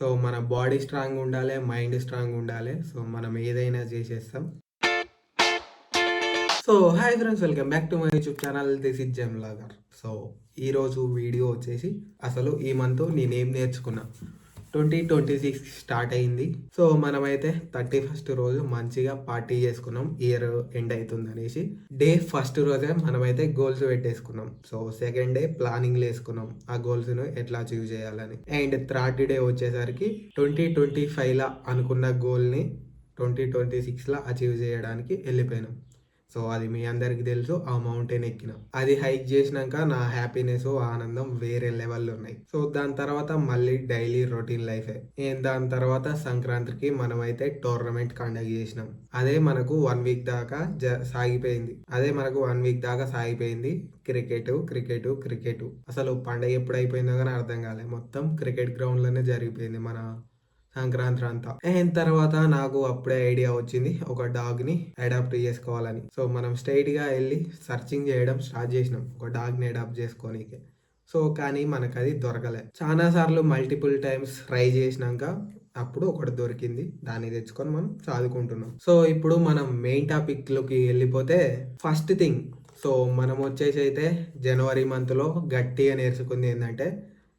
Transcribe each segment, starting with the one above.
So, మన body strong ఉండాలే, mind strong ఉండాలే. సో, మనం ఏదైనా చేసేస్తాం. So, hi friends, welcome back to my YouTube channel. This is Gem logger. So, ఈరోజు వీడియో వచ్చేసి అసలు ఈ మంత్ నేనేం నేర్చుకున్నా. 2026 స్టార్ట్ అయింది. సో, మనమైతే 31st రోజు మంచిగా పార్టీ చేసుకున్నాం. ఇయర్ ఎండ్ అవుతుందనేసి. డే ఫస్ట్ రోజే మనమైతే గోల్స్ పెట్టేసుకున్నాం. సో, సెకండ్ డే ప్లానింగ్లు వేసుకున్నాం. ఆ గోల్స్ను ఎట్లా అచీవ్ చేయాలని. అండ్ థర్డ్ డే వచ్చేసరికి 2025లా అనుకున్న గోల్ని 2026లా అచీవ్ చేయడానికి వెళ్ళిపోయినాం. సో, అది మీ అందరికి తెలుసు. ఆ మౌంటైన్ ఎక్కిన. అది హైక్ చేసినాక నా హ్యాపీనెస్, ఆనందం వేరే లెవెల్‌లో ఉన్నాయి. సో, దాని తర్వాత మళ్ళీ డైలీ రొటీన్ లైఫే. దాని తర్వాత సంక్రాంతికి మనమైతే టోర్నమెంట్ కండక్ట్ చేసినాం. అదే మనకు 1 వీక్ దాకా సాగిపోయింది. క్రికెట్. అసలు పండగ ఎప్పుడు అయిపోయిందో గాని అర్థం కాలే. మొత్తం క్రికెట్ గ్రౌండ్‌లోనే జరిగిపోయింది మన సంక్రాంతి అంతా. తర్వాత నాకు అప్పుడే ఐడియా వచ్చింది ఒక డాగ్‌ని అడాప్ట్ చేసుకోవాలని. సో, మనం స్ట్రెయిట్‌గా ఎళ్లి సెర్చింగ్ చేయడం స్టార్ట్ చేసినాం. ఒక డాగ్‌ని అడాప్ట్ చేసుకోనీకి. సో, కానీ మనకది దొరకలే. చానా సార్లు మల్టిపుల్ టైమ్స్ ట్రై చేసినాక అప్పుడు ఒకటి దొరికింది. దాన్ని తెచ్చుకొని మనం చదువుకుంటున్నాం. సో, ఇప్పుడు మనం మెయిన్ టాపిక్‌లోకి వెళ్ళిపోతే ఫస్ట్ థింగ్. సో, మనం వచ్చేసి అయితే జనవరి మంత్‌లో గట్టిగా నేర్చుకుంది ఏందంటే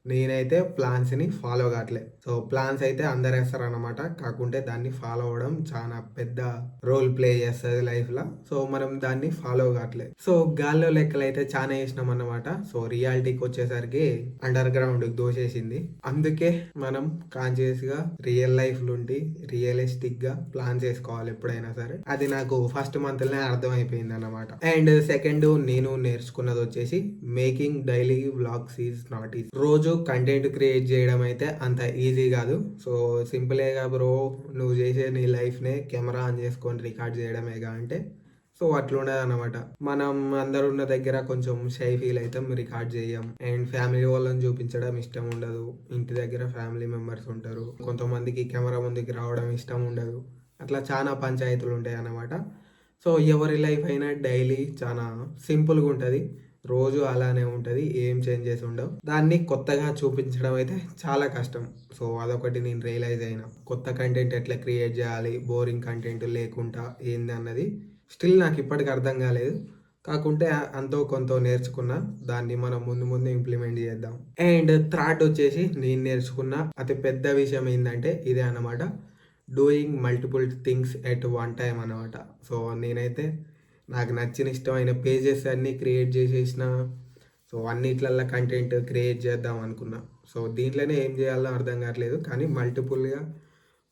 నేనైతే ప్లాన్స్‌ని ఫాలో కావట్లే. సో, ప్లాన్స్ అయితే అందరేస్తారనమాట. కాకుంటే దాన్ని ఫాలో అవ్వడం చాలా పెద్ద రోల్ ప్లే చేస్తది లైఫ్‌ల. సో, మనం దాన్ని ఫాలో కావట్లే. సో, గాల్లో లెక్కలైతే చానా ఏసినామన్నమాట. సో, రియాలిటీకొచ్చేసరికి అండర్ గ్రౌండ్‌కి దోసేసింది. అందుకే మనం కాన్షియస్‌గా రియల్ లైఫ్‌లుండి రియలిస్టిక్‌గా ప్లాన్స్ ఏసుకోవాలి ఎప్పుడైనా సరే. అది నాకు ఫస్ట్ మంత్‌లోనే అర్థమైపోయిందన్నమాట. అండ్ సెకండ్ నేను నేర్చుకున్నదొచ్చేసి making daily vlogs is not easy. రోజు కంటెంట్ క్రియేట్ చేయడం అయితే అంత ఈజీ కాదు. సో, సింపులేగా బ్రో, నువ్వు చేసే నీ లైఫ్‌నే కెమెరా ఆన్ చేసుకొని రికార్డ్ చేయడమేగా అంటే, సో, అట్లుండదనమాట. మనం అందరున్న దగ్గర కొంచెం షై ఫీల్ అయితాం. రికార్డ్ చేయం. అండ్ ఫ్యామిలీ వాళ్ళని చూపించడం ఇష్టం ఉండదు. ఇంటి దగ్గర ఫ్యామిలీ మెంబర్స్ ఉంటారు. కొంతమందికి కెమెరా ముందుకి రావడం ఇష్టం ఉండదు. అట్లా చాలా పంచాయతీలు ఉంటాయన్నమాట. సో, ఎవరి లైఫ్ అయినా డైలీ చాలా సింపుల్‌గా ఉంటది. రోజు అలానే ఉంటది. ఏం చేంజెస్ ఉండవు. దాన్ని కొత్తగా చూపించడం అయితే చాలా కష్టం. సో, అదొకటి నేను రియలైజ్ అయినా. కొత్త కంటెంట్ ఎట్లా క్రియేట్ చేయాలి, బోరింగ్ కంటెంట్ లేకుండా ఏందన్నది స్టిల్ నాకు ఇప్పటికి అర్థం కాలేదు. కాకుంటే అంతో కొంతో నేర్చుకున్నా. దాన్ని మనం ముందు ముందు ఇంప్లిమెంట్ చేద్దాం. అండ్ థర్డ్ వచ్చేసి నేను నేర్చుకున్న అతి పెద్ద విషయం ఏందంటే ఇదే అన్నమాట. Doing multiple things at one time అన్నమాట. సో, నేనైతే నాకు నచ్చిన ఇష్టమైన పేజెస్ అన్నీ క్రియేట్ చేసేసిన. సో, అన్నిట్లల్లో కంటెంట్ క్రియేట్ చేద్దాం అనుకున్నా. సో, దీంట్లోనే ఏం చేయాలో అర్థం కావట్లేదు. కానీ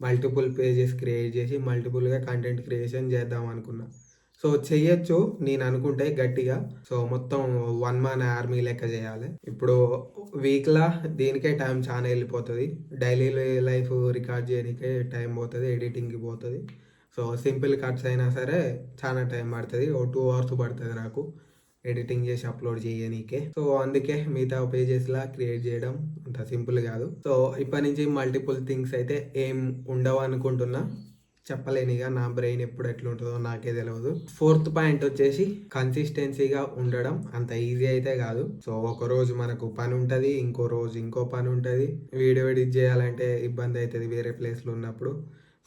మల్టిపుల్ పేజెస్ క్రియేట్ చేసి మల్టిపుల్‌గా కంటెంట్ క్రియేషన్ చేద్దాం అనుకున్నా. సో, చెయ్యొచ్చు నేను అనుకుంటే గట్టిగా. సో, మొత్తం 1 మ్యాన్ ఆర్మీ లెక్క చేయాలి. ఇప్పుడు వీక్‌లా దీనికే టైం చాలా వెళ్ళిపోతది. డైలీ లైఫ్ రికార్డ్ చేయనీకే టైం పోతది. ఎడిటింగ్‌కి పోతది. సో, సింపుల్ కట్స్ అయినా సరే చాలా టైం పడతది. ఓ 2 అవర్స్ పడతది నాకు ఎడిటింగ్ చేసి అప్లోడ్ చేయనీకే. సో, అందుకే మిగతా పేజెస్‌లా క్రియేట్ చేయడం అంత సింపుల్ కాదు. సో, ఇప్పటి నుంచి మల్టిపుల్ థింగ్స్ అయితే ఏం ఉండవనుకుంటున్నా. చెప్పలేనిక నా బ్రెయిన్ ఎప్పుడు ఎట్లుంటదో నాకే తెలవదు. ఫోర్త్ పాయింట్ వచ్చేసి కన్సిస్టెన్సీగా ఉండడం అంత ఈజీ అయితే కాదు. సో, ఒకరోజు మనకు పని ఉంటది. ఇంకో రోజు ఇంకో పని ఉంటది. వీడియో ఎడిట్ చేయాలంటే ఇబ్బంది అయితది వేరే ప్లేస్‌లో ఉన్నప్పుడు.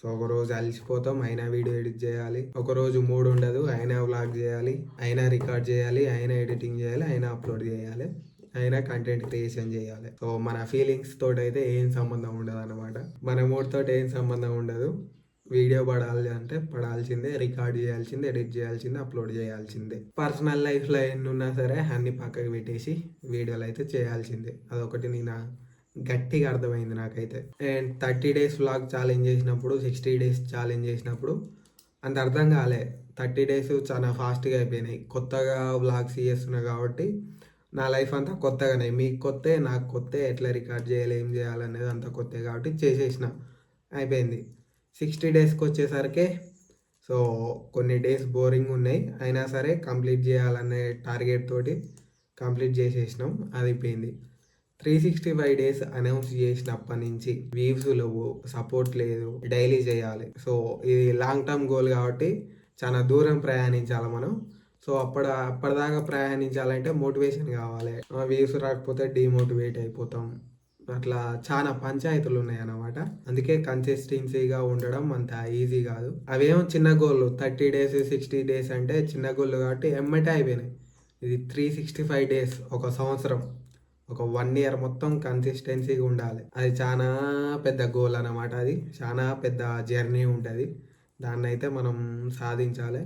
సో, ఒకరోజు అలసిపోతాం. అయినా వీడియో ఎడిట్ చేయాలి. ఒకరోజు మూడ్ ఉండదు. అయినా వ్లాగ్ చేయాలి. అయినా రికార్డ్ చేయాలి. అయినా ఎడిటింగ్ చేయాలి. అయినా అప్లోడ్ చేయాలి. అయినా కంటెంట్ క్రియేషన్ చేయాలి. సో, మన ఫీలింగ్స్ తోటైతే ఏం సంబంధం ఉండదన్నమాట. మన మూడ్ తోటి ఏం సంబంధం ఉండదు. వీడియో పడాలి అంటే పడాల్సిందే. రికార్డ్ చేయాల్సిందే. ఎడిట్ చేయాల్సిందే. అప్లోడ్ చేయాల్సిందే. పర్సనల్ లైఫ్‌లో ఎన్నున్నా సరే అన్నీ పక్కకు పెట్టేసి వీడియోలు అయితే చేయాల్సిందే. అదొకటి నేను గట్టిగా అర్థమైంది నాకైతే. అండ్ 30 డేస్ వ్లాగ్ ఛాలెంజ్ చేసినప్పుడు, 60 డేస్ ఛాలెంజ్ చేసినప్పుడు అంత అర్థం కాలే. 30 డేస్ చాలా ఫాస్ట్‌గా అయిపోయినాయి. కొత్తగా వ్లాగ్స్ చేస్తున్నా కాబట్టి నా లైఫ్ అంతా కొత్తగానే. మీకు కొత్తే, నాకు కొత్తే. ఎట్లా రికార్డ్ చేయాలి, ఏం చేయాలనేది అంతా కొత్తే కాబట్టి చేసేసిన. అయిపోయింది. 60 డేస్‌కొచ్చేసరికే సో, కొన్ని డేస్ బోరింగ్ ఉన్నాయి. అయినా సరే కంప్లీట్ చేయాలనే టార్గెట్ తోటి కంప్లీట్ చేసేసినాం. అదయిపోయింది. 365 డేస్ అనౌన్స్ చేసినప్పటి నుంచి వ్యూస్ లేవు, సపోర్ట్ లేదు. డైలీ చేయాలి. సో, ఇది లాంగ్ టర్మ్ గోల్ కాబట్టి చాలా దూరం ప్రయాణించాలి మనం. సో, అప్పటిదాకా ప్రయాణించాలంటే మోటివేషన్ కావాలి. వ్యూస్ రాకపోతే డీమోటివేట్ అయిపోతాం. అట్లా చాలా పంచాయతీలు ఉన్నాయన్నమాట. అందుకే కన్సిస్టెన్సీగా ఉండడం అంత ఈజీ కాదు. అవేమో చిన్న గోల్లు 30 డేస్ 60 డేస్ అంటే చిన్న గోల్లు కాబట్టి ఎమ్మటే అయిపోయినాయి. ఇది 365 డేస్, ఒక సంవత్సరం, ఒక 1 ఇయర్ మొత్తం కన్సిస్టెన్సీగా ఉండాలి. అది చాలా పెద్ద గోల్ అన్నమాట. అది చాలా పెద్ద జర్నీ ఉంటుంది. దాన్నైతే మనం సాధించాలి.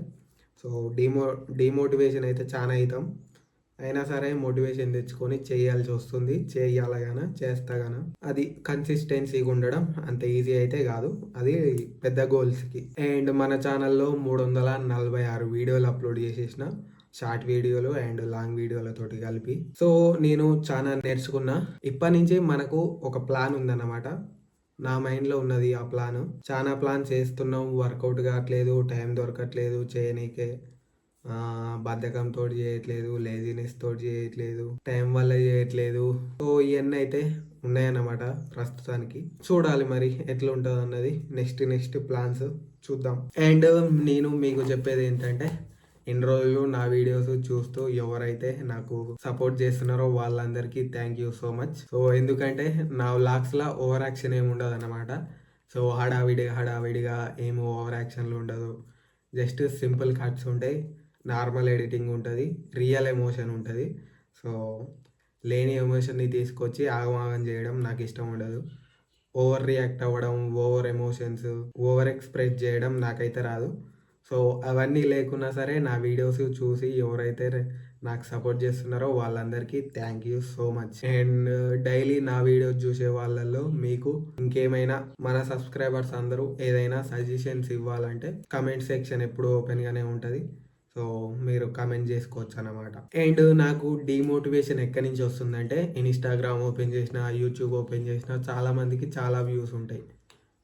సో డిమోటివేషన్ అయితే చాలా అవుతాం. అయినా సరే మోటివేషన్ తెచ్చుకొని చేయాల్సి వస్తుంది. చేయాలగాన చేస్తాగాన అది కన్సిస్టెన్సీగా ఉండడం అంత ఈజీ అయితే కాదు. అది పెద్ద గోల్స్కి. అండ్ మన ఛానల్లో 346 వీడియోలు అప్లోడ్ చేసేసిన, షార్ట్ వీడియోలు అండ్ లాంగ్ వీడియోలతోటి కలిపి. సో నేను చాలా నేర్చుకున్నా. ఇప్పటి నుంచి మనకు ఒక ప్లాన్ ఉందన్నమాట. నా మైండ్లో ఉన్నది ఆ ప్లాన్. చాలా ప్లాన్ చేస్తున్నాం, వర్కౌట్ కావట్లేదు, టైం దొరకట్లేదు చేయనీకే. బద్ధకంతో చేయట్లేదు, లేజినెస్ తోటి చేయట్లేదు, టైం వల్ల చేయట్లేదు. సో ఇవన్నీ అయితే ఉన్నాయన్నమాట ప్రస్తుతానికి. చూడాలి మరి ఎట్లా ఉంటుంది అన్నది. నెక్స్ట్ ప్లాన్స్ చూద్దాం. అండ్ నేను మీకు చెప్పేది ఏంటంటే, ఇన్ని రోజులు నా వీడియోస్ చూస్తూ ఎవరైతే నాకు సపోర్ట్ చేస్తున్నారో వాళ్ళందరికీ thank you so much. So ఎందుకంటే నా వ్లాగ్స్లో ఓవర్ యాక్షన్ ఏమి ఉండదు అన్నమాట. సో హడావిడిగా ఏమి ఓవర్ యాక్షన్లు ఉండదు. జస్ట్ సింపుల్ కట్స్ ఉంటాయి, నార్మల్ ఎడిటింగ్ ఉంటుంది, రియల్ ఎమోషన్ ఉంటుంది. సో లేని ఎమోషన్ని తీసుకొచ్చి ఆగమాగం చేయడం నాకు ఇష్టం ఉండదు. ఓవర్ రియాక్ట్ అవ్వడం, ఓవర్ ఎమోషన్స్, ఓవర్ ఎక్స్ప్రెస్ చేయడం నాకైతే రాదు. సో అవన్నీ లేకున్నా సరే నా వీడియోస్ చూసి ఎవరైతే నాకు సపోర్ట్ చేస్తున్నారో వాళ్ళందరికీ thank you so much. And daily నా వీడియోస్ చూసే వాళ్ళల్లో మీకు ఇంకేమైనా మన సబ్స్క్రైబర్స్ అందరూ ఏదైనా సజెషన్స్ ఇవ్వాలంటే కమెంట్ సెక్షన్ ఎప్పుడూ ఓపెన్గానే ఉంటుంది. సో మీరు కమెంట్ చేసుకోవచ్చు అన్నమాట. అండ్ నాకు డిమోటివేషన్ ఎక్కడి నుంచి వస్తుందంటే, ఇన్స్టాగ్రామ్ ఓపెన్ చేసిన, యూట్యూబ్ ఓపెన్ చేసిన చాలామందికి చాలా వ్యూస్ ఉంటాయి,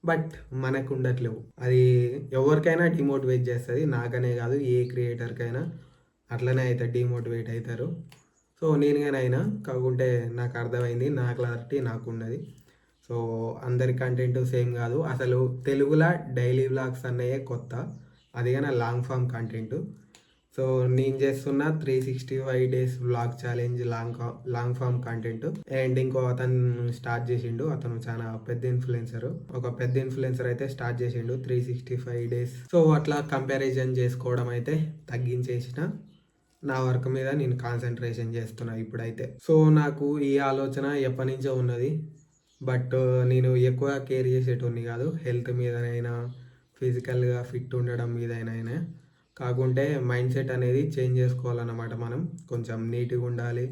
బట్ మనకు ఉండట్లేవు. అది ఎవరికైనా డిమోటివేట్ చేస్తుంది, నాకనే కాదు ఏ క్రియేటర్కైనా అట్లనే అవుతారు, డిమోటివేట్ అవుతారు. సో నేను కానీ అయినా కాకుంటే నాకు అర్థమైంది, నా క్లారిటీ నాకు ఉన్నది. సో అందరి కంటెంట్ సేమ్ కాదు. అసలు తెలుగులో డైలీ వ్లాగ్స్ అన్నయే కొత్త, అది కానీ లాంగ్ ఫామ్ కంటెంట్. సో నేను చేస్తున్న 365 days vlog challenge long form content. And ఇంకో అతను స్టార్ట్ చేసిండు, అతను చాలా పెద్ద ఇన్ఫ్లుయెన్సర్, ఒక పెద్ద ఇన్ఫ్లుయెన్సర్ అయితే స్టార్ట్ చేసిండు 365 డేస్. సో అట్లా కంపారిజన్ చేసుకోవడం అయితే తగ్గించేసిన, నా వర్క్ మీద నేను కాన్సన్ట్రేషన్ చేస్తున్నా ఇప్పుడైతే. సో నాకు ఈ ఆలోచన ఎప్పటి నుంచో ఉన్నది, బట్ నేను ఎక్కువ కేర్ చేసేటోని కాదు. హెల్త్ మీదనైనా, ఫిజికల్గా ఫిట్ ఉండడం మీదైనా. కాకుంటే మైండ్ సెట్ అనేది చేంజ్ చేసుకోవాలన్నమాట. మనం కొంచెం నీట్గా ఉండాలి,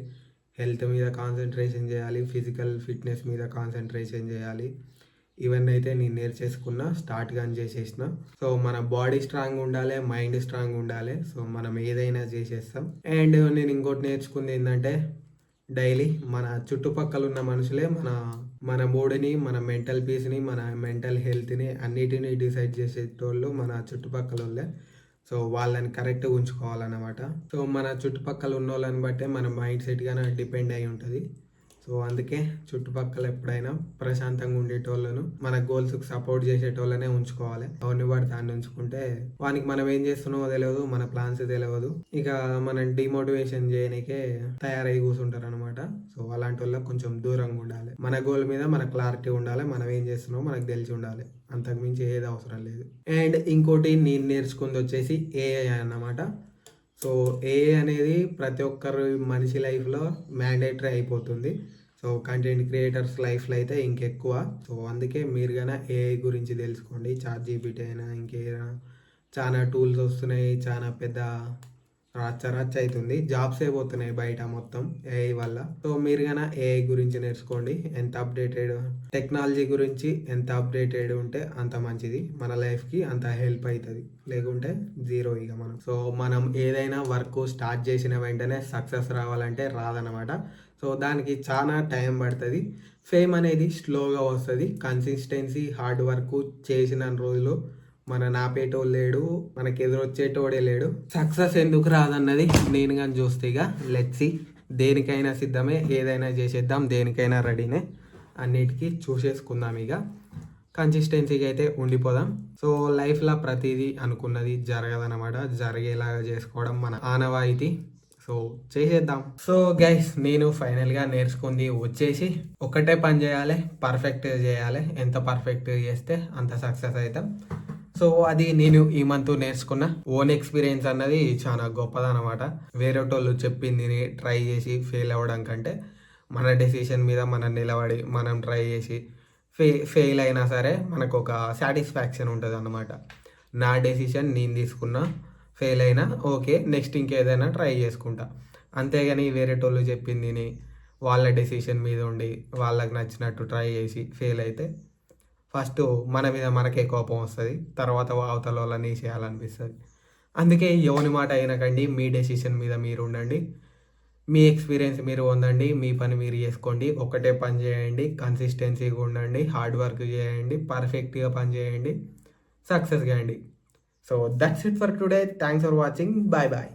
హెల్త్ మీద కాన్సన్ట్రేషన్ చేయాలి, ఫిజికల్ ఫిట్నెస్ మీద కాన్సన్ట్రేషన్ చేయాలి. ఇవన్నీ అయితే నేను నేర్చేసుకున్నా, స్టార్ట్ కానీ చేసేసిన. సో మన బాడీ స్ట్రాంగ్ ఉండాలి, మైండ్ స్ట్రాంగ్ ఉండాలి. సో మనం ఏదైనా చేసేస్తాం. అండ్ నేను ఇంకోటి నేర్చుకుంది ఏంటంటే, డైలీ మన చుట్టుపక్కల ఉన్న మనుషులే మన మూడ్ని, మన మెంటల్ పీస్ని, మన మెంటల్ హెల్త్ని అన్నిటినీ డిసైడ్ చేసేటోళ్ళు మన చుట్టుపక్కల వాళ్ళే. సో వాళ్ళని కరెక్ట్గా ఉంచుకోవాలన్నమాట. సో మన చుట్టుపక్కల ఉన్న వాళ్ళని బట్టే మన మైండ్ సెట్ కానీ డిపెండ్ అయి ఉంటుంది. సో అందుకే చుట్టుపక్కల ఎప్పుడైనా ప్రశాంతంగా ఉండేటోళ్ళను, మన గోల్స్కి సపోర్ట్ చేసేటోళ్ళనే ఉంచుకోవాలి. ఎవరిని పడితే దాన్ని ఉంచుకుంటే వానికి మనం ఏం చేస్తున్నామో తెలియదు, మన ప్లాన్స్ తెలియదు, ఇక మనం డిమోటివేషన్ చేయడానికే తయారై కూర్చుంటారు అనమాట. సో అలాంటి వాళ్ళకి కొంచెం దూరంగా ఉండాలి. మన గోల్ మీద మన క్లారిటీ ఉండాలి, మనం ఏం చేస్తున్నామో మనకు తెలిసి ఉండాలి, అంతకుమించి ఏది అవసరం లేదు. అండ్ ఇంకోటి నేను నేర్చుకుంది వచ్చేసి ఏఐ అన్నమాట. సో ఏఐ అనేది ప్రతి ఒక్కరు మనిషి లైఫ్లో మ్యాండేటరీ అయిపోతుంది. సో కంటెంట్ క్రియేటర్స్ లైఫ్లో అయితే ఇంకెక్కువ. సో అందుకే మీరు కానీ ఏఐ గురించి తెలుసుకోండి. ChatGPT అయినా ఇంకేమైనా చాలా టూల్స్ వస్తున్నాయి, చాలా పెద్ద రచ్చ అవుతుంది, జాబ్స్ అయిపోతున్నాయి బయట మొత్తం ఏఐ వల్ల. సో మీరు కానీ ఏఐ గురించి నేర్చుకోండి. ఎంత అప్డేటెడ్ టెక్నాలజీ గురించి ఎంత అప్డేటెడ్ ఉంటే అంత మంచిది, మన లైఫ్కి అంత హెల్ప్ అవుతుంది. లేకుంటే జీరో ఇక మనం. సో మనం ఏదైనా వర్క్ స్టార్ట్ చేసిన వెంటనే సక్సెస్ రావాలంటే రాదనమాట. సో దానికి చాలా టైం పడుతుంది. ఫేమ్ అనేది స్లోగా వస్తుంది. కన్సిస్టెన్సీ, హార్డ్ వర్క్ చేసిన రోజులు మన నాపేటోడు లేడు, మనకి ఎదురొచ్చేటోడే లేడు. సక్సెస్ ఎందుకు రాదన్నది నేను కానీ చూస్తే ఇక లెట్సీ. దేనికైనా సిద్ధమే, ఏదైనా చేసేద్దాం, దేనికైనా రెడీనే, అన్నిటికీ చూసేసుకుందాం. ఇక కన్సిస్టెన్సీగా అయితే ఉండిపోదాం. సో లైఫ్లో ప్రతిదీ అనుకున్నది జరగదన్నమాట, జరిగేలాగా చేసుకోవడం మన ఆనవాయితీ. సో చేసేద్దాం. సో గైస్ నేను ఫైనల్గా నేర్చుకుంది వచ్చేసి ఒకటే పని చేయాలి, పర్ఫెక్ట్ చేయాలి. ఎంత పర్ఫెక్ట్ చేస్తే అంత సక్సెస్ అవుతాం. సో అది నేను ఈ మంత్ నేర్చుకున్న ఓన్ ఎక్స్పీరియన్స్ అన్నది చాలా గొప్పదనమాట. వేరేటోళ్ళు చెప్పింది ట్రై చేసి ఫెయిల్ అవ్వడం కంటే మన డెసిషన్ మీద మనం నిలబడి మనం ట్రై చేసి ఫెయిల్ అయినా సరే మనకు ఒక సాటిస్ఫాక్షన్ ఉంటుంది అన్నమాట. నా డెసిషన్ నేను తీసుకున్నా, ఫెయిల్ అయినా ఓకే, నెక్స్ట్ ఇంకేదైనా ట్రై చేసుకుంటా. అంతేగాని వేరేటోళ్ళు చెప్పింది వాళ్ళ డెసిషన్ మీద ఉండి వాళ్ళకి నచ్చినట్టు ట్రై చేసి ఫెయిల్ అయితే ఫస్ట్ మన మీద మనకే కోపం వస్తుంది, తర్వాత అవతల వాళ్ళని చేయాలనిపిస్తుంది. అందుకే ఎవరి మాట అయినకండి, మీ డెసిషన్ మీద మీరు ఉండండి, మీ ఎక్స్పీరియన్స్ మీరు పొందండి, మీ పని మీరు చేసుకోండి, ఒకటే పని చేయండి, కన్సిస్టెన్సీగా ఉండండి, హార్డ్ వర్క్ చేయండి, పర్ఫెక్ట్గా పని చేయండి, సక్సెస్ కాండి. So that's it for today. Thanks for watching. Bye bye.